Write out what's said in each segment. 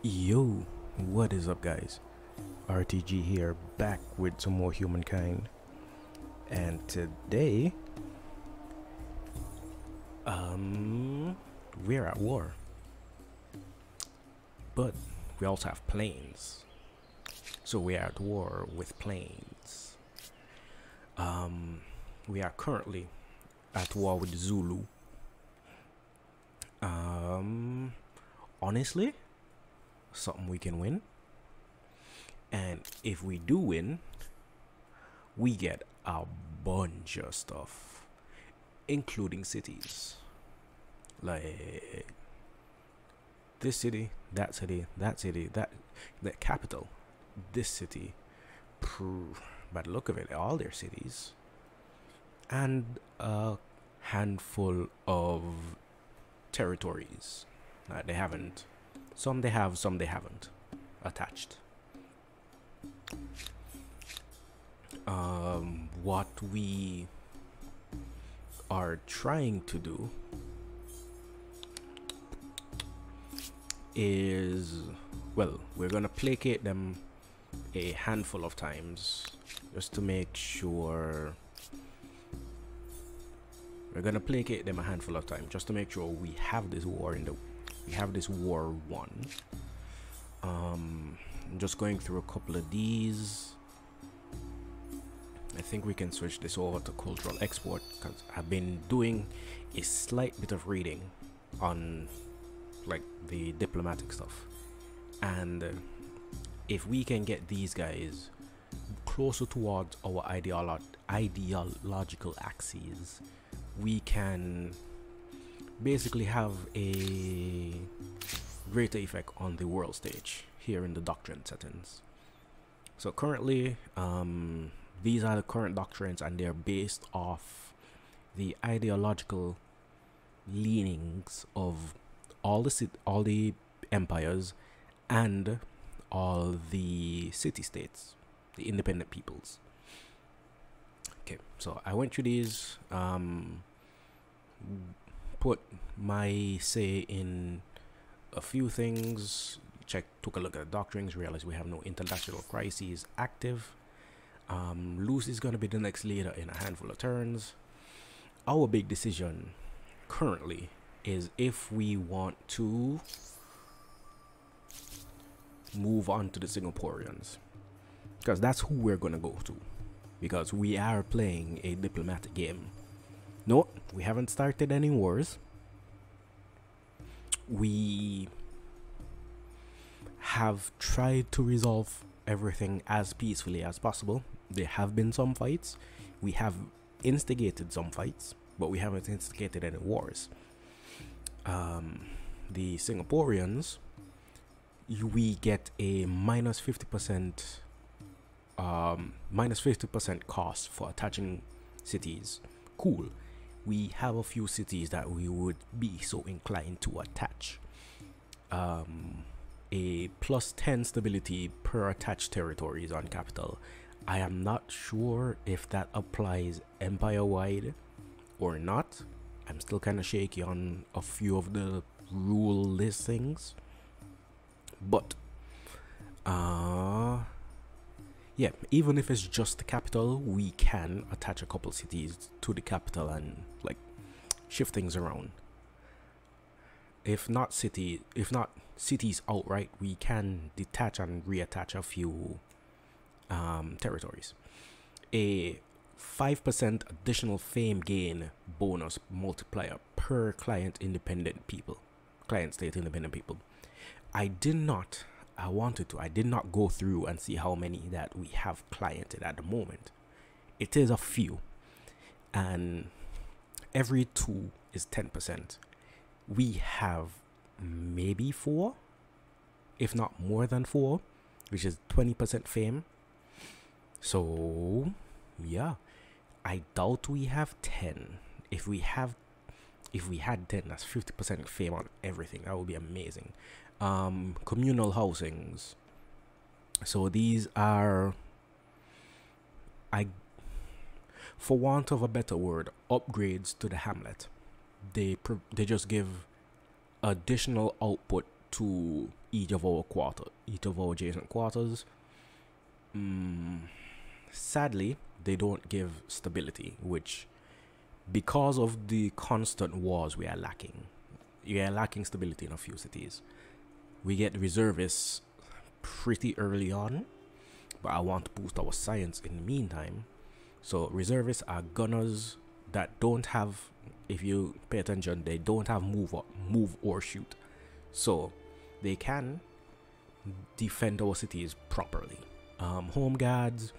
Yo, what is up, guys? RTG here, back with some more Humankind. And today, we're at war. But we also have planes. So we are at war with planes. We are currently at war with Zulu. Honestly, something we can win. And if we do win, we get a bunch of stuff, including cities. Like this city, that city, that city, that capital, this city. By the look of it, all their cities. And a handful of territories that they haven't. Some they have, some they haven't attached. What we are trying to do is, well, we're gonna placate them a handful of times just to make sure. We're gonna placate them a handful of times just to make sure we have this war won. I'm just going through a couple of these. I think we can switch this over to cultural export because I've been doing a slight bit of reading on like the diplomatic stuff, and if we can get these guys closer towards our ideological axes, we can basically have a greater effect on the world stage here in the doctrine settings. So currently, these are the current doctrines, and they're based off the ideological leanings of all the empires and all the city-states, the independent peoples. Okay, so I went through these, put my say in a few things, took a look at the doctrines, realized we have no international crises active. Lucy's gonna be the next leader in a handful of turns. Our big decision currently is if we want to move on to the Singaporeans, because that's who we're gonna go to, because we are playing a diplomatic game. No, we haven't started any wars. We have tried to resolve everything as peacefully as possible. There have been some fights. We have instigated some fights, but we haven't instigated any wars. The Singaporeans, we get a minus 50% cost for attaching cities. Cool. We have a few cities that we would be so inclined to attach. A plus 10 stability per attached territories on capital. I am not sure if that applies empire-wide or not. I'm still kind of shaky on a few of the rule listings, but yeah, even if it's just the capital, we can attach a couple cities to the capital and like shift things around. If not cities outright, we can detach and reattach a few territories. A 5% additional fame gain bonus multiplier per client state independent people. I did not go through and see how many that we have cliented at the moment. It is a few, and every 2 is 10%. We have maybe 4, if not more than 4, which is 20% fame. So yeah, I doubt we have 10. If we had 10, that's 50% fame on everything. That would be amazing. Communal housings. So these are, for want of a better word, upgrades to the hamlet. They just give additional output to each of our adjacent quarters. Sadly, they don't give stability, which, because of the constant wars we are lacking stability in a few cities. We get reservists pretty early on, but I want to boost our science in the meantime. So reservists are gunners that don't have, if you pay attention, they don't have move or shoot, so they can defend our cities properly. Home guards,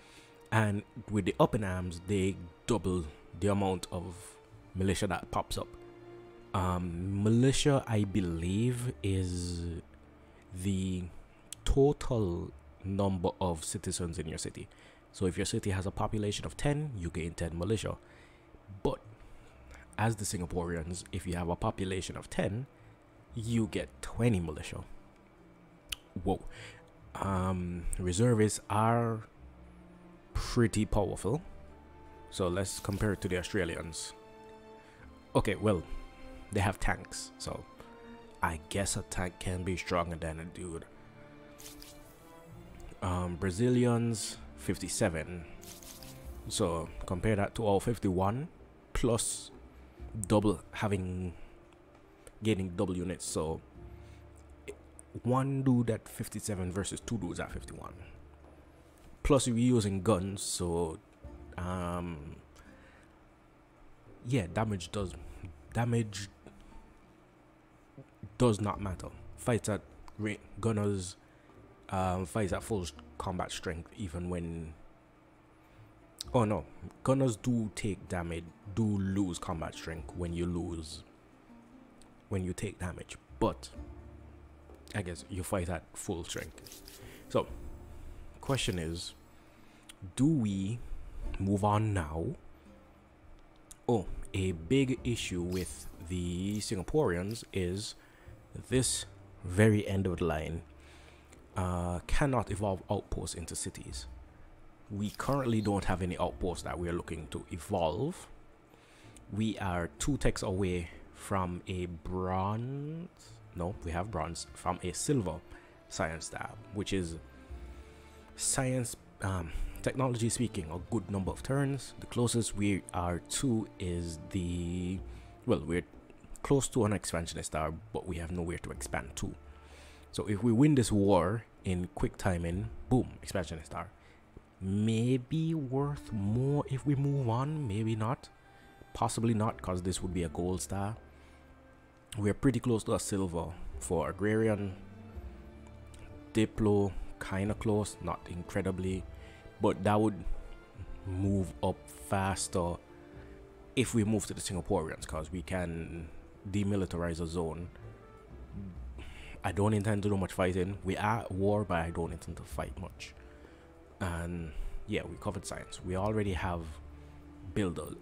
and with the up in arms, they double the amount of militia that pops up. Militia, I believe, is the total number of citizens in your city. So if your city has a population of 10, you gain 10 militia. But as the Singaporeans, if you have a population of 10, you get 20 militia. Whoa. Reservists are pretty powerful. So let's compare it to the Australians. Okay, well, they have tanks, so I guess a tank can be stronger than a dude. Brazilians 57, so compare that to all 51 plus gaining double units. So one dude at 57 versus two dudes at 51, plus we're using guns, so yeah, damage does not matter. Fights at gunners fights at full combat strength, even when, oh no, gunners do take damage, do lose combat strength when you take damage, but I guess you fight at full strength. So question is, do we move on now? Oh, a big issue with the Singaporeans is this very end of the line cannot evolve outposts into cities. We currently don't have any outposts that we're looking to evolve. We are 2 techs away from a bronze, no, we have bronze, from a silver science star, which is science, technology speaking, a good number of turns. The closest we are to is we're close to an expansionist star, but we have nowhere to expand to. So if we win this war in quick timing, boom, expansionist star. Maybe worth more if we move on, maybe not, possibly not, because this would be a gold star. We're pretty close to a silver for agrarian. Diplo, kind of close, not incredibly, but that would move up faster if we move to the Singaporeans, because we can demilitarize a zone. I don't intend to do much fighting. We are at war, but I don't intend to fight much. And yeah, we covered science. We already have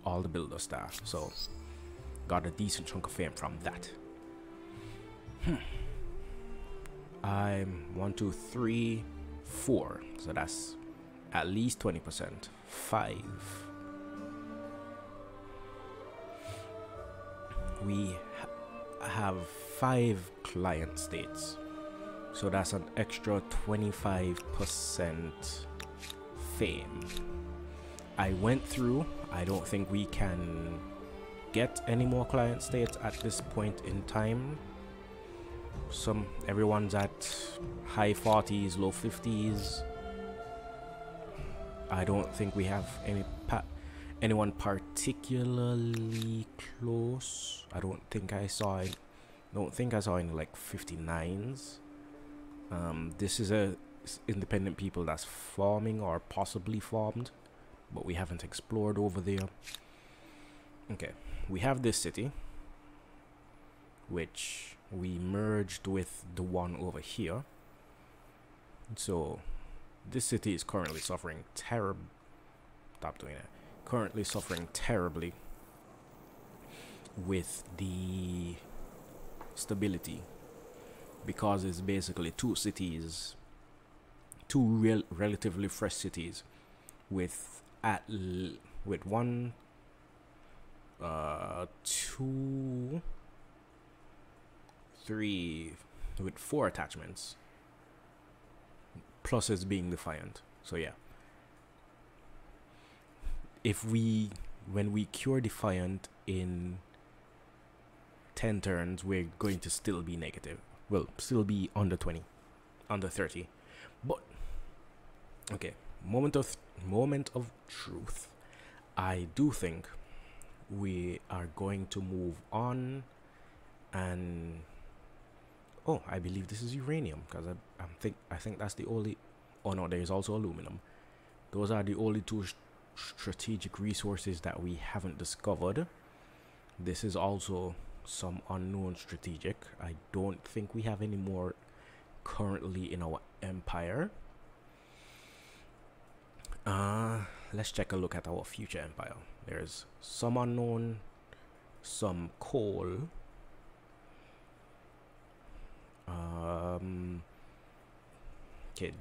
all the builder staff, so got a decent chunk of fame from that. I'm 1, 2, 3, 4, so that's at least 20%. 5. We have 5 client states, so that's an extra 25% fame. I went through, I don't think we can get any more client states at this point in time. Everyone's at high 40s, low 50s. I don't think we have anyone particularly close. I don't think I saw any like 59s. This is a independent people that's forming or possibly formed, but we haven't explored over there. Okay, we have this city, which we merged with the one over here. So this city is currently suffering currently suffering terribly with the stability, because it's basically two relatively fresh cities with 1, 2, 3, with 4 attachments. Plus it's being defiant. So yeah. When we cure defiant in 10 turns, we're going to still be negative. Well, still be under 20, under 30. But okay, moment of truth. I do think we are going to move on, and oh, I believe this is uranium, because I think that's the only. Oh no, there is also aluminum. Those are the only 2 strategic resources that we haven't discovered. This is also some unknown strategic. I don't think we have any more currently in our empire. Let's check a look at our future empire. There's some unknown, some coal. Okay,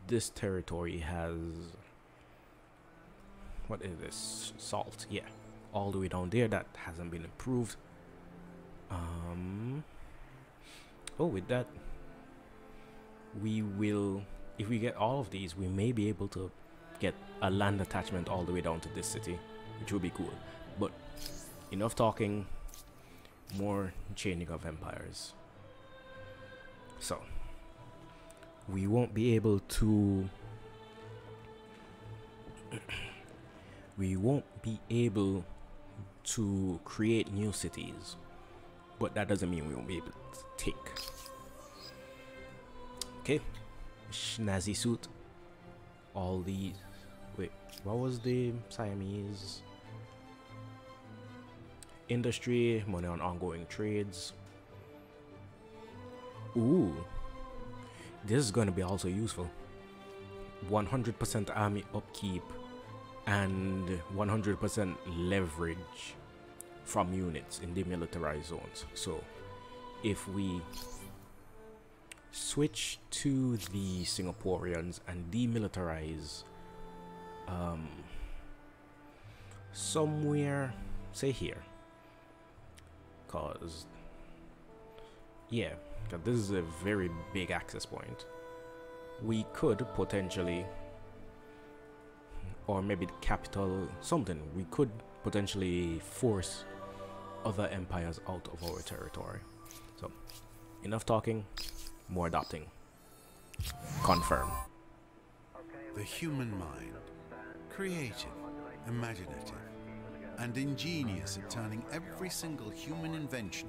this territory has, what is this? Salt, yeah. All the way down there, that hasn't been improved. Oh, with that, we will, if we get all of these, we may be able to get a land attachment all the way down to this city, which will be cool. But enough talking, more chaining of empires. So we won't be able to create new cities, but that doesn't mean we won't be able to take. Okay, snazzy suit. All these. Wait, what was the Siamese? Industry, money on ongoing trades. Ooh, this is gonna be also useful. 100% army upkeep and 100% leverage from units in demilitarized zones. So if we switch to the Singaporeans and demilitarize somewhere, say here, cause yeah, because this is a very big access point, we could potentially, or maybe the capital, something, we could potentially force other empires out of our territory. So enough talking, more adopting. Confirm. The human mind, creative, imaginative, and ingenious at turning every single human invention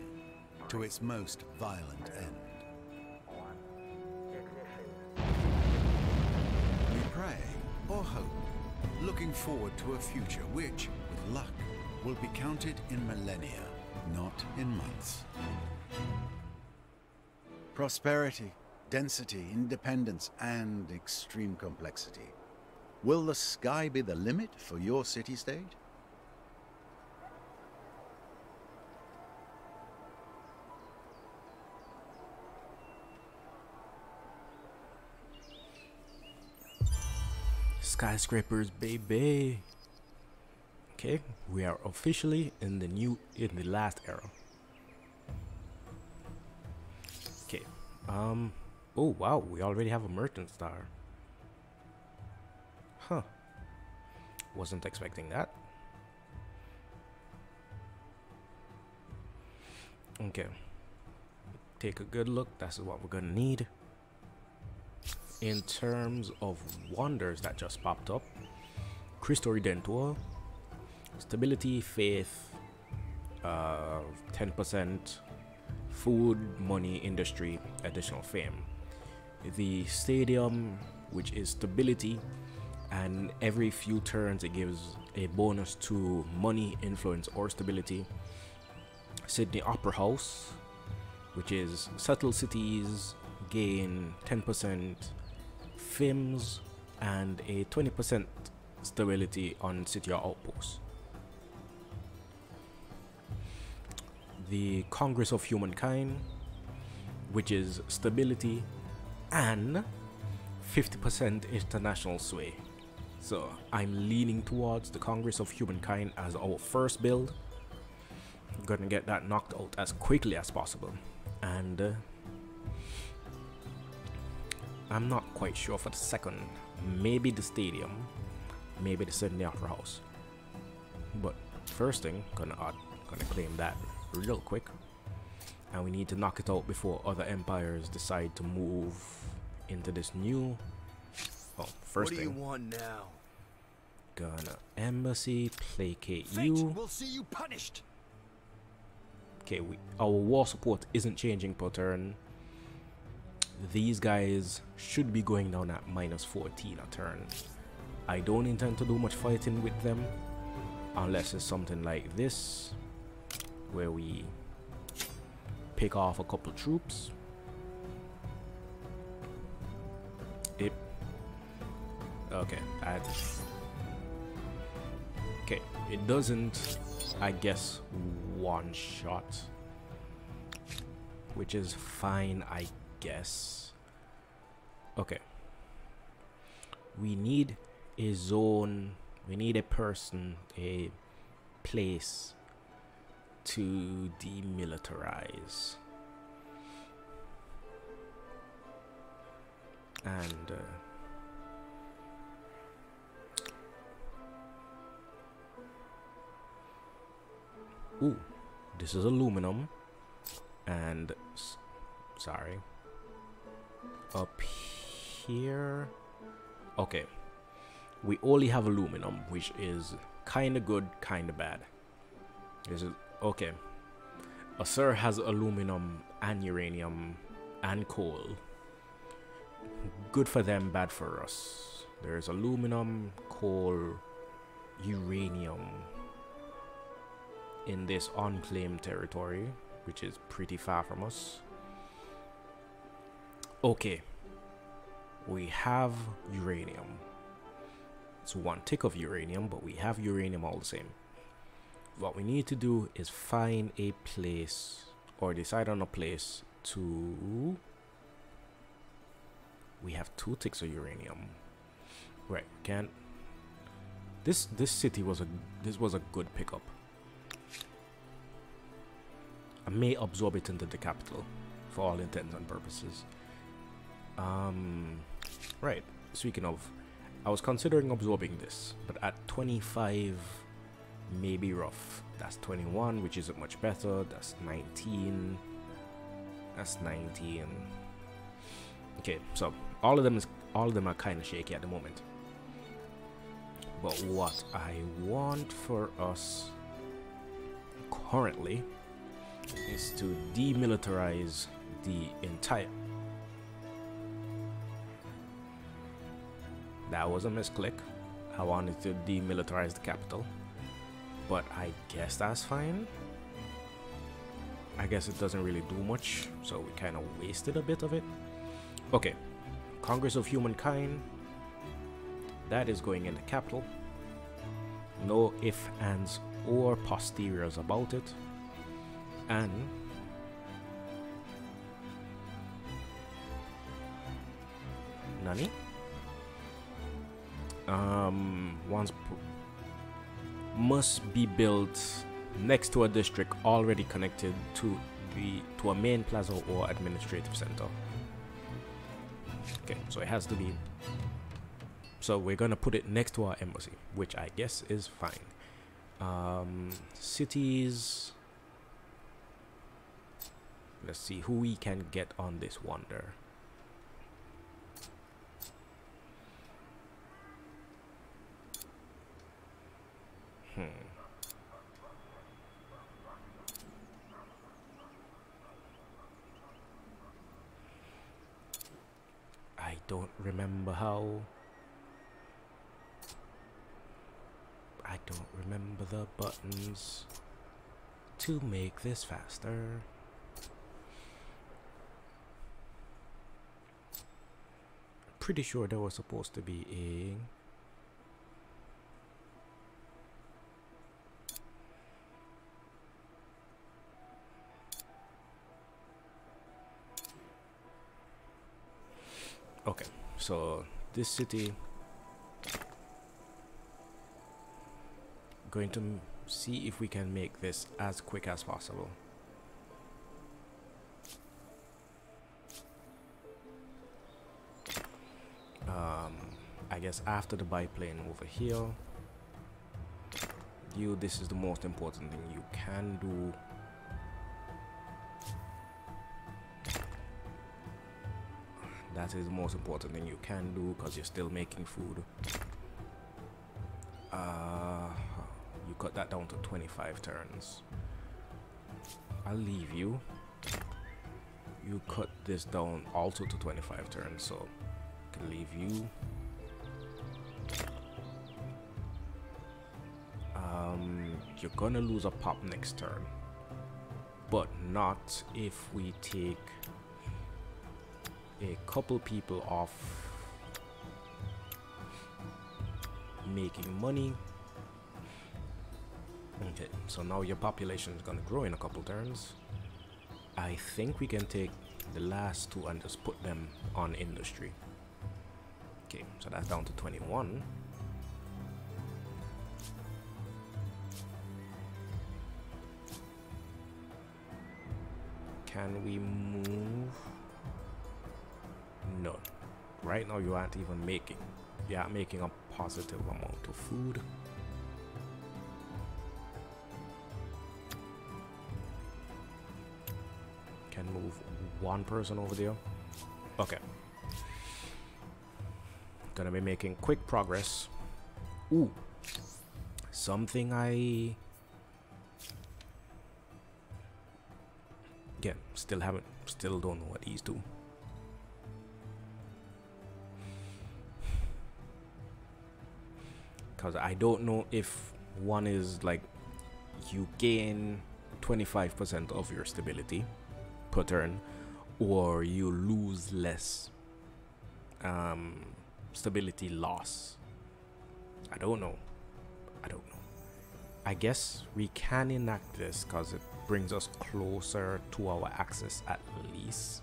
to its most violent end. We pray or hope, looking forward to a future which, with luck, will be counted in millennia, not in months. Prosperity, density, independence, and extreme complexity. Will the sky be the limit for your city-state? Skyscrapers, baby. Okay, we are officially in the last era. Okay. Oh wow, we already have a merchant star. Huh. Wasn't expecting that. Okay. Take a good look. That's what we're gonna need. In terms of wonders that just popped up, Cristo Redentor, stability, faith, 10%, food, money, industry, additional fame. The stadium, which is stability, and every few turns it gives a bonus to money, influence, or stability. Sydney Opera House, which is settle cities, gain 10%, FIMS, and a 20% stability on city or outposts. The Congress of Humankind, which is stability and 50% international sway. So I'm leaning towards the Congress of Humankind as our first build. Gonna get that knocked out as quickly as possible. And I'm not quite sure for the second. Maybe the stadium, maybe the Sydney Opera House. But first thing, gonna claim that real quick. And we need to knock it out before other empires decide to move into this new. Oh, first thing. What do you want now? Gonna embassy placate Fate you. will see you punished. Okay, our war support isn't changing per turn. These guys should be going down at -14 a turn. I don't intend to do much fighting with them unless it's something like this, where we pick off a couple troops. Okay, okay, it doesn't, I guess, one shot, which is fine, I guess. Okay, we need a zone, we need a person, a place to demilitarize. And ooh, this is aluminum. And sorry, up here, okay, we only have aluminum, which is kind of good, kind of bad. This is okay. Asur has aluminum and uranium and coal. Good for them, bad for us. There's aluminum, coal, uranium in this unclaimed territory, which is pretty far from us. Okay, we have uranium. It's one tick of uranium, but we have uranium all the same. What we need to do is find a place, or decide on a place to. We have 2 ticks of uranium. Right, can't. This city was a good pickup. I may absorb it into the capital for all intents and purposes. Right, speaking of, I was considering absorbing this, but at 25 may be rough. That's 21, which isn't much better. That's 19. That's 19. Okay, so all of them are kind of shaky at the moment. But what I want for us currently is to demilitarize the entire. That was a misclick. I wanted to demilitarize the capital, but I guess that's fine. I guess it doesn't really do much, so we kind of wasted a bit of it. Okay, Congress of Humankind. That is going in the capital. No ifs, ands, or posteriors about it. And Nani? Must be built next to a district already connected to a main plaza or administrative center. Okay, so it has to be. So we're gonna put it next to our embassy, which I guess is fine. Cities. Let's see who we can get on this wonder. I don't remember how. I don't remember the buttons to make this faster. Pretty sure there was supposed to be a. Okay, so this city, going to see if we can make this as quick as possible. I guess after the biplane over here, you, this is the most important thing you can do. That is the most important thing you can do because you're still making food. You cut that down to 25 turns. I'll leave you. You cut this down also to 25 turns, so I can leave you. You're gonna lose a pop next turn, but not if we take a couple people off making money. Okay, so now your population is gonna grow in a couple turns. I think we can take the last two and just put them on industry. Okay, so that's down to 21. Can we move? No. Right now you aren't even making. You aren't making a positive amount of food. Can move one person over there. Okay. Gonna be making quick progress. Ooh. Something I... Again, still don't know what these do. Because I don't know if one is like you gain 25% of your stability per turn, or you lose less stability loss. I don't know. I guess we can enact this because it brings us closer to our access at least.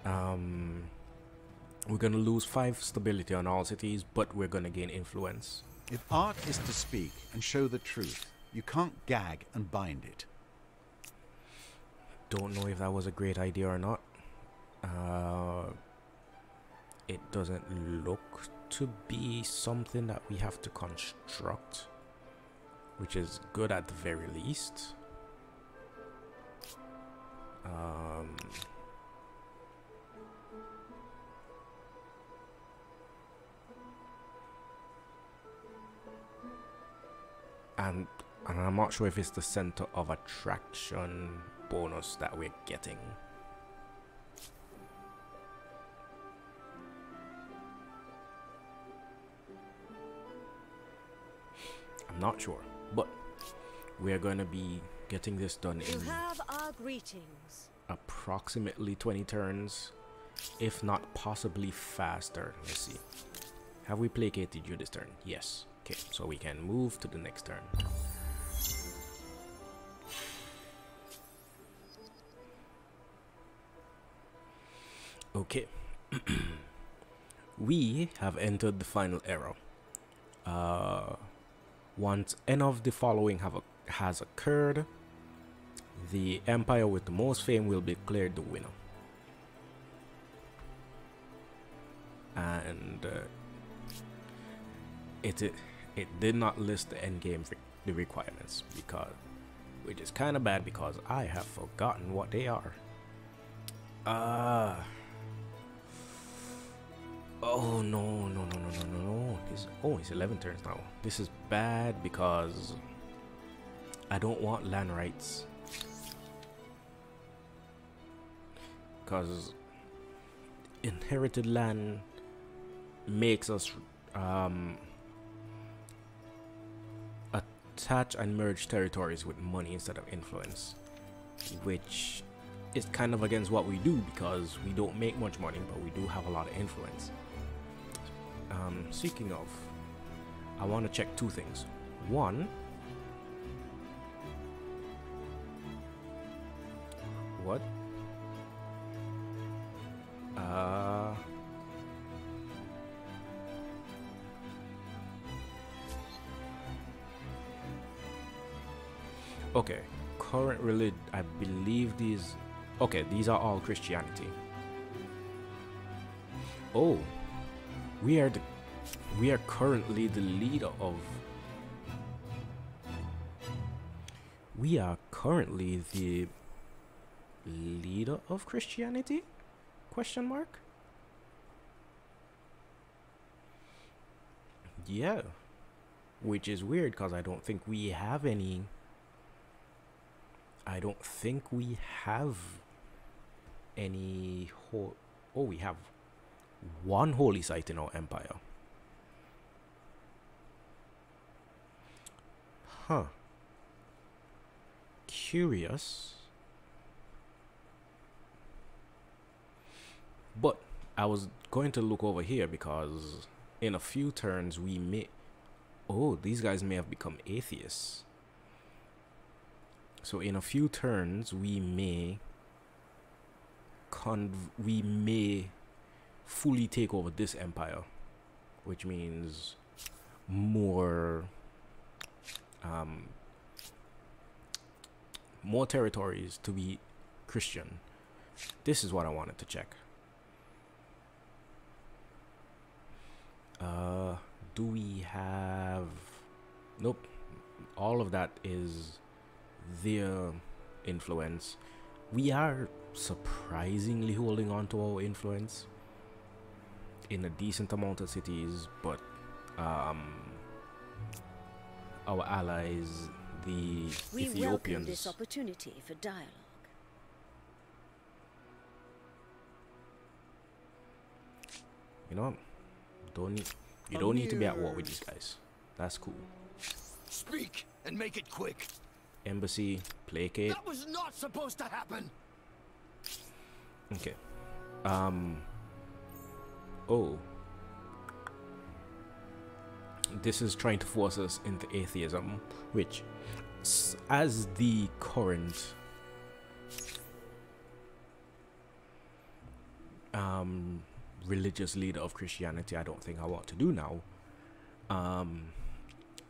We're gonna lose 5 stability on all cities, but we're gonna gain influence. If art is to speak and show the truth, you can't gag and bind it. Don't know if that was a great idea or not. It doesn't look to be something that we have to construct, which is good at the very least. And I'm not sure if it's the center of attraction bonus that we're getting. I'm not sure, but we're going to be getting this done in have our greetings. Approximately 20 turns, if not possibly faster. Let's see. Have we placated you this turn? Yes. Okay, so we can move to the next turn. Okay. We have entered the final era. Once any of the following has occurred, the empire with the most fame will be declared the winner. And it did not list the end game the requirements, because, which is kind of bad because I have forgotten what they are. Oh no. It's 11 turns now. This is bad because I don't want land rights, because inherited land makes us attach and merge territories with money instead of influence, which is kind of against what we do because we don't make much money, but we do have a lot of influence. Speaking of, I want to check 2 things. One, what? Okay, current religion, I believe these, okay, these are all Christianity. Oh, we are the We are currently the leader of... We are currently the leader of Christianity? Question mark? Yeah. Which is weird because I don't think we have any... I don't think we have any... Oh, we have one holy site in our empire. Huh. Curious. But I was going to look over here because in a few turns we may... Oh, these guys may have become atheists. So in a few turns we may... we may fully take over this empire. Which means more... more territories to be Christian. This is what I wanted to check. Do we have... Nope. All of that is their influence. We are surprisingly holding on to our influence in a decent amount of cities, but our allies, the We welcome Ethiopians... this opportunity for dialogue. You know, you don't need to be at war with these guys. That's cool. Speak and make it quick. Embassy, placate. That was not supposed to happen. Okay. Oh. This is trying to force us into atheism, which, as the current religious leader of Christianity, I don't think I want to do now.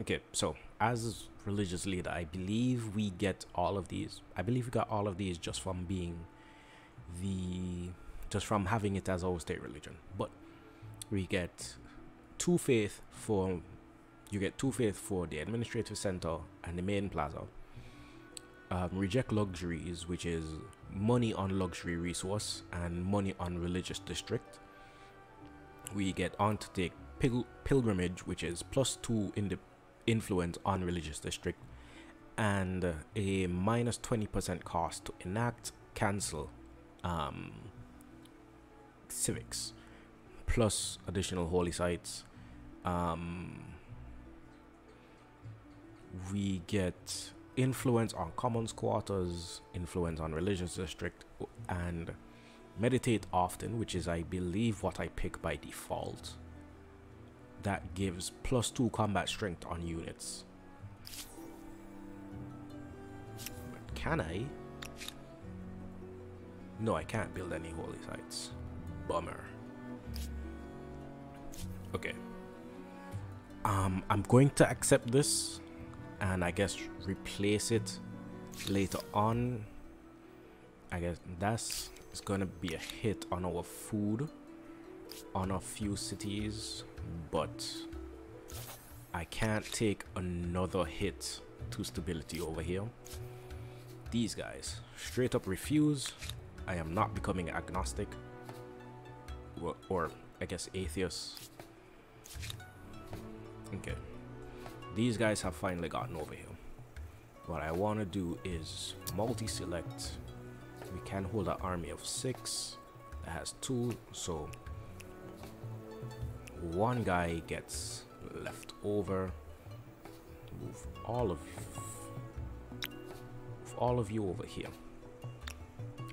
Okay, so as religious leader, I believe we get all of these. I believe we got all of these just from being just from having it as our state religion. But we get two faith for the administrative center and the main plaza. Reject luxuries, which is money on luxury resource and money on religious district. We get on to take pilgrimage, which is +2 in the influence on religious district, and a -20% cost to enact, cancel civics, plus additional holy sites. We get influence on commons quarters, influence on religious district, and meditate often, which is, I believe, what I pick by default. That gives +2 combat strength on units. But can I? No, I can't build any holy sites. Bummer. Okay. I'm going to accept this and I guess replace it later on. I guess that's gonna be a hit on our food on a few cities, but I can't take another hit to stability over here. These guys straight up refuse. I am not becoming agnostic, or I guess atheist. Okay, these guys have finally gotten over here. What I want to do is multi-select. We can hold an army of 6 that has 2, so one guy gets left over. Move all of you over here,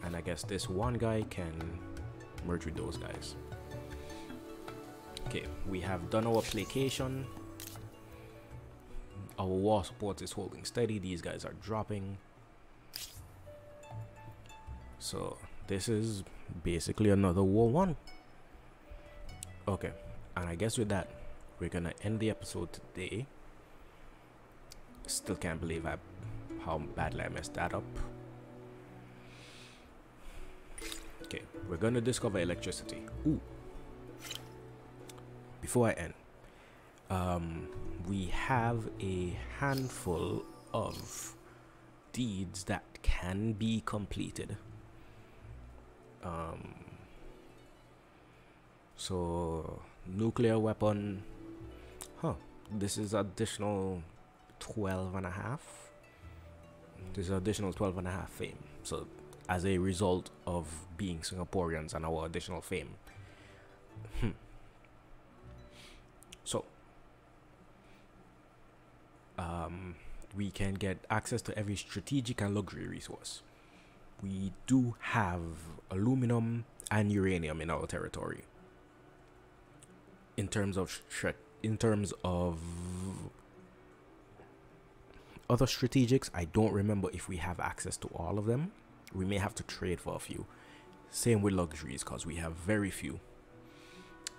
and I guess this one guy can merge with those guys. Okay, we have done our placation. Our war support is holding steady. These guys are dropping. So this is basically another War 1. Okay, and I guess with that, we're gonna end the episode today. Still can't believe how badly I messed that up. Okay, we're gonna discover electricity. Ooh. Before I end, we have a handful of deeds that can be completed. So nuclear weapon, this is additional 12 and a half. This is additional 12 and a half fame. So as a result of being Singaporeans and our additional fame. So we can get access to every strategic and luxury resource. We do have aluminum and uranium in our territory. In terms of other strategics, I don't remember if we have access to all of them. We may have to trade for a few. Same with luxuries, because we have very few.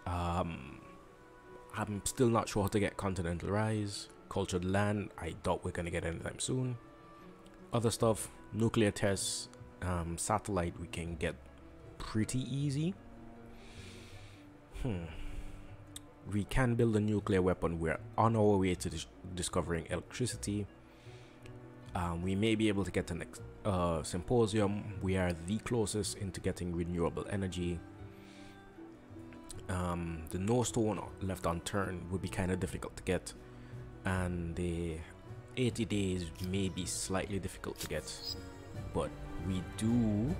I'm still not sure how to get continental rise. Cultured land, I doubt we're gonna get anytime soon. Other stuff, nuclear tests, satellite, we can get pretty easy. We can build a nuclear weapon. We're on our way to discovering electricity. We may be able to get the next symposium. We are the closest into getting renewable energy. The no stone left unturned would be kind of difficult to get, and the 80 days may be slightly difficult to get, but we do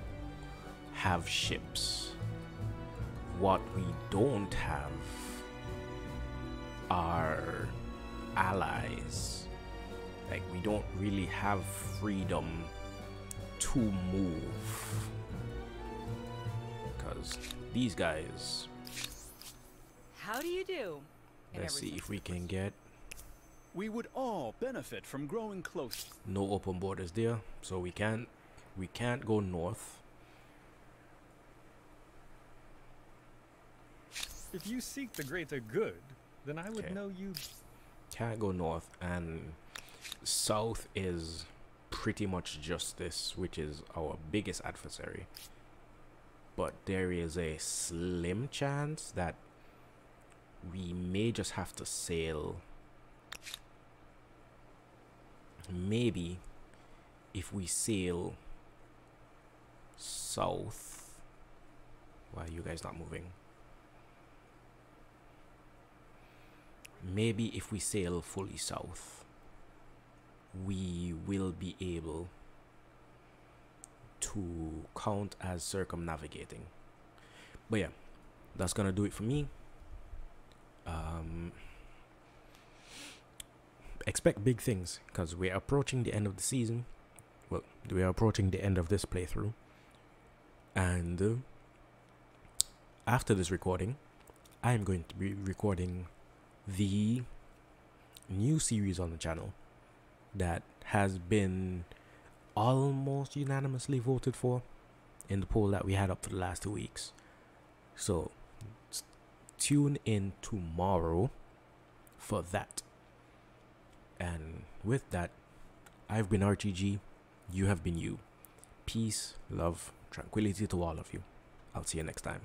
have ships. What we don't have are allies. Like, we don't really have freedom to move, because these guys. How do you do? Let's see if we can get. We would all benefit from growing close. No open borders there, so we can't go north. If you seek the greater good, then I would know you. Can't go north, and south is pretty much justice, which is our biggest adversary. But there is a slim chance that we may just have to sail. Maybe if we sail south. Why are you guys not moving? Maybe if we sail fully south, we will be able to count as circumnavigating. But yeah, that's gonna do it for me. Expect big things, because we're approaching the end of the season. Well, we are approaching the end of this playthrough, and after this recording, I am going to be recording the new series on the channel that has been almost unanimously voted for in the poll that we had up for the last 2 weeks. So tune in tomorrow for that. And with that, I've been RTG, you have been you. Peace, love, tranquility to all of you. I'll see you next time.